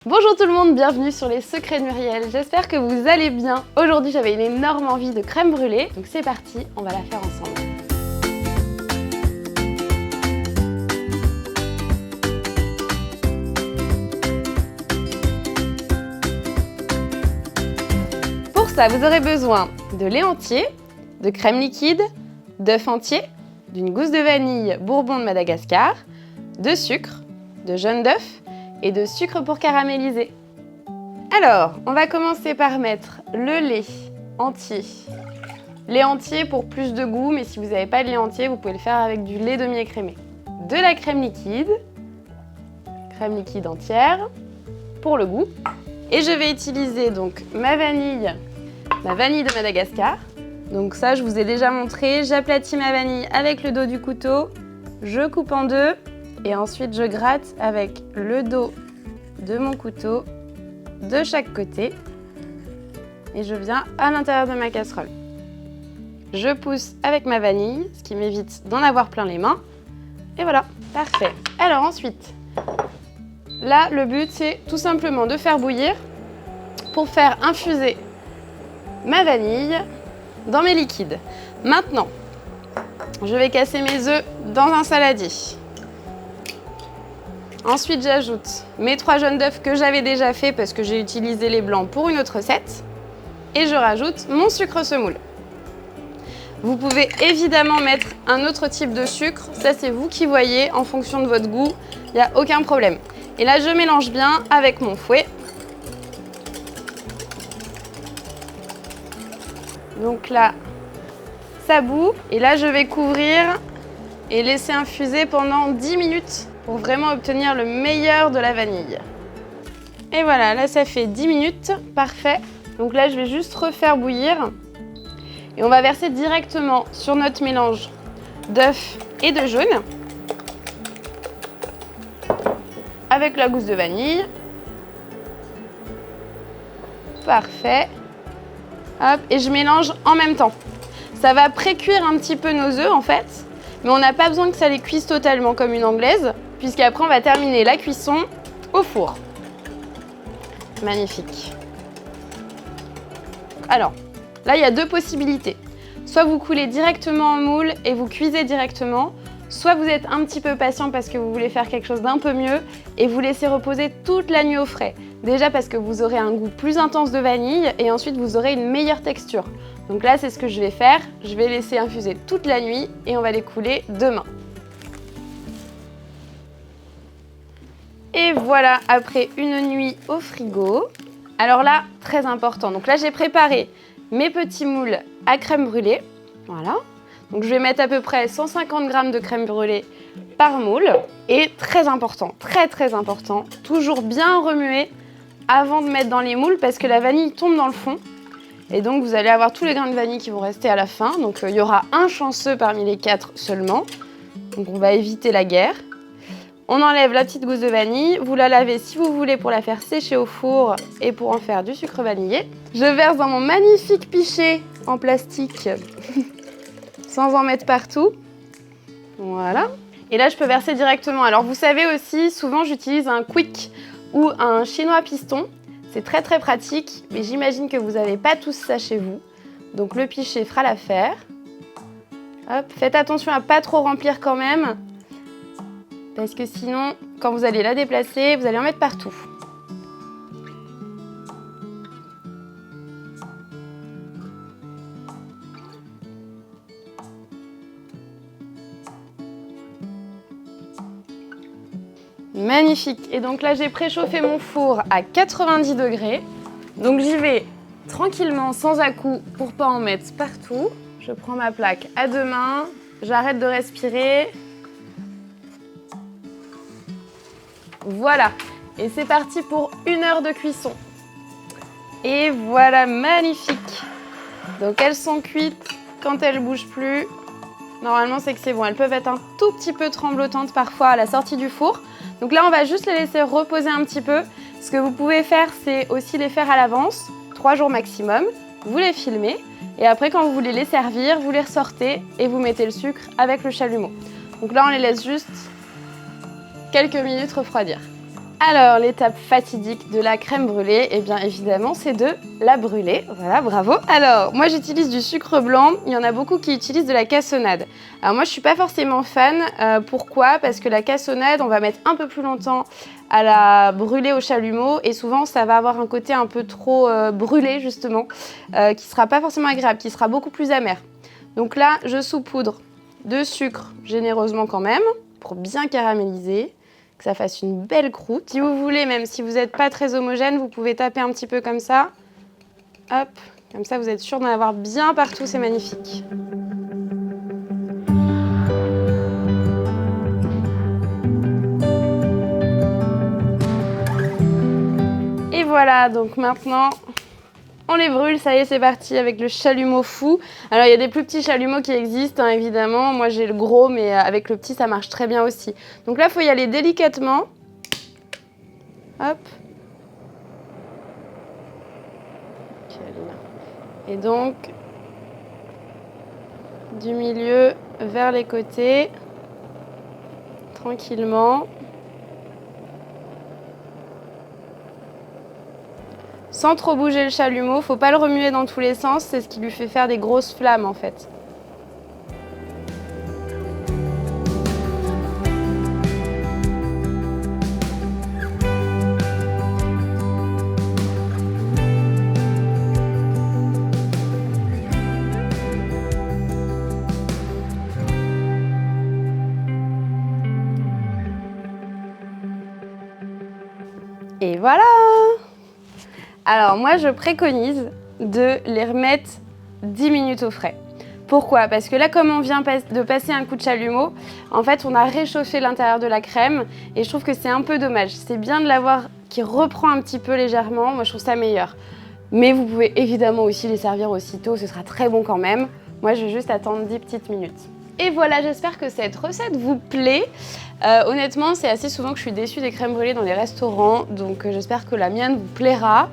Bonjour tout le monde, bienvenue sur les secrets de Muriel, j'espère que vous allez bien. Aujourd'hui j'avais une énorme envie de crème brûlée, donc c'est parti, on va la faire ensemble. Pour ça, vous aurez besoin de lait entier, de crème liquide, d'œufs entiers, d'une gousse de vanille Bourbon de Madagascar, de sucre, de jaune d'œuf et de sucre pour caraméliser. Alors, on va commencer par mettre le lait entier. Lait entier pour plus de goût, mais si vous n'avez pas de lait entier, vous pouvez le faire avec du lait demi-écrémé. De la crème liquide entière pour le goût. Et je vais utiliser donc ma vanille de Madagascar. Donc ça, je vous ai déjà montré. J'aplatis ma vanille avec le dos du couteau, je coupe en deux. Et ensuite, je gratte avec le dos de mon couteau de chaque côté. Et je viens à l'intérieur de ma casserole. Je pousse avec ma vanille, ce qui m'évite d'en avoir plein les mains. Et voilà, parfait. Alors ensuite, là, le but, c'est tout simplement de faire bouillir pour faire infuser ma vanille dans mes liquides. Maintenant, je vais casser mes œufs dans un saladier. Ensuite, j'ajoute mes 3 jaunes d'œufs que j'avais déjà fait parce que j'ai utilisé les blancs pour une autre recette. Et je rajoute mon sucre semoule. Vous pouvez évidemment mettre un autre type de sucre. Ça, c'est vous qui voyez en fonction de votre goût. Il n'y a aucun problème. Et là, je mélange bien avec mon fouet. Donc là, ça bout. Et là, je vais couvrir et laisser infuser pendant 10 minutes. Pour vraiment obtenir le meilleur de la vanille. Et voilà, là ça fait 10 minutes, parfait. Donc là je vais juste refaire bouillir. Et on va verser directement sur notre mélange d'œufs et de jaune. Avec la gousse de vanille. Parfait. Hop, et je mélange en même temps. Ça va pré-cuire un petit peu nos œufs en fait. Mais on n'a pas besoin que ça les cuise totalement comme une anglaise. Puisqu'après, on va terminer la cuisson au four. Magnifique. Alors, là, il y a deux possibilités. Soit vous coulez directement en moule et vous cuisez directement, soit vous êtes un petit peu patient parce que vous voulez faire quelque chose d'un peu mieux et vous laissez reposer toute la nuit au frais. Déjà parce que vous aurez un goût plus intense de vanille et ensuite vous aurez une meilleure texture. Donc là, c'est ce que je vais faire. Je vais laisser infuser toute la nuit et on va les couler demain. Et voilà, après une nuit au frigo. Alors là, très important. Donc là, j'ai préparé mes petits moules à crème brûlée. Voilà. Donc je vais mettre à peu près 150 g de crème brûlée par moule. Et très important, très important, toujours bien remuer avant de mettre dans les moules parce que la vanille tombe dans le fond. Et donc vous allez avoir tous les grains de vanille qui vont rester à la fin. Donc il y aura un chanceux parmi les 4 seulement. Donc on va éviter la guerre. On enlève la petite gousse de vanille, vous la lavez si vous voulez pour la faire sécher au four et pour en faire du sucre vanillé. Je verse dans mon magnifique pichet en plastique sans en mettre partout. Voilà. Et là, je peux verser directement. Alors, vous savez aussi, souvent, j'utilise un quick ou un chinois piston. C'est très pratique, mais j'imagine que vous n'avez pas tous ça chez vous. Donc, le pichet fera l'affaire. Hop, faites attention à pas trop remplir quand même. Parce que sinon, quand vous allez la déplacer, vous allez en mettre partout. Magnifique. Et donc là, j'ai préchauffé mon four à 90 degrés. Donc j'y vais tranquillement, sans à-coups, pour pas en mettre partout. Je prends ma plaque à 2 mains, j'arrête de respirer. Voilà, et c'est parti pour 1 heure de cuisson. Et voilà, magnifique. Donc elles sont cuites quand elles ne bougent plus. Normalement, c'est que c'est bon. Elles peuvent être un tout petit peu tremblotantes parfois à la sortie du four. Donc là, on va juste les laisser reposer un petit peu. Ce que vous pouvez faire, c'est aussi les faire à l'avance, 3 jours maximum. Vous les filmez et après, quand vous voulez les servir, vous les ressortez et vous mettez le sucre avec le chalumeau. Donc là, on les laisse juste quelques minutes refroidir. Alors, l'étape fatidique de la crème brûlée, eh bien évidemment, c'est de la brûler. Voilà, bravo. Alors, moi j'utilise du sucre blanc. Il y en a beaucoup qui utilisent de la cassonade. Alors moi, je suis pas forcément fan. Pourquoi? Parce que la cassonade, on va mettre un peu plus longtemps à la brûler au chalumeau et souvent, ça va avoir un côté un peu trop brûlé justement, qui sera pas forcément agréable, qui sera beaucoup plus amer. Donc là, je saupoudre de sucre généreusement quand même pour bien caraméliser, que ça fasse une belle croûte. Si vous voulez, même si vous n'êtes pas très homogène, vous pouvez taper un petit peu comme ça. Hop, comme ça vous êtes sûr d'en avoir bien partout, c'est magnifique. Et voilà, donc maintenant on les brûle, ça y est, c'est parti avec le chalumeau fou. Alors il y a des plus petits chalumeaux qui existent, hein, évidemment. Moi j'ai le gros, mais avec le petit ça marche très bien aussi. Donc là il faut y aller délicatement. Hop. Et donc du milieu vers les côtés, tranquillement. Sans trop bouger le chalumeau, faut pas le remuer dans tous les sens, c'est ce qui lui fait faire des grosses flammes en fait. Et voilà! Alors moi je préconise de les remettre 10 minutes au frais. Pourquoi? Parce que là comme on vient de passer un coup de chalumeau, en fait on a réchauffé l'intérieur de la crème et je trouve que c'est un peu dommage. C'est bien de l'avoir qui reprend un petit peu légèrement, moi je trouve ça meilleur. Mais vous pouvez évidemment aussi les servir aussitôt, ce sera très bon quand même. Moi je vais juste attendre 10 petites minutes. Et voilà, j'espère que cette recette vous plaît. Honnêtement, c'est assez souvent que je suis déçue des crèmes brûlées dans les restaurants, donc j'espère que la mienne vous plaira.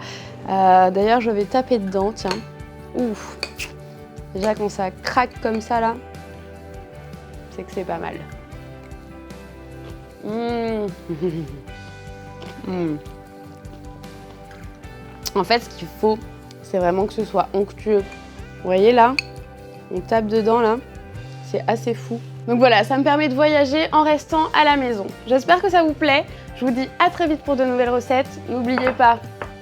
D'ailleurs, je vais taper dedans, tiens. Ouf. Déjà, quand ça craque comme ça, là, c'est que c'est pas mal. En fait, ce qu'il faut, c'est vraiment que ce soit onctueux. Vous voyez là, on tape dedans, là. C'est assez fou. Donc voilà, ça me permet de voyager en restant à la maison. J'espère que ça vous plaît. Je vous dis à très vite pour de nouvelles recettes. N'oubliez pas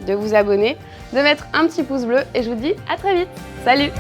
de vous abonner, de mettre un petit pouce bleu et je vous dis à très vite. Salut!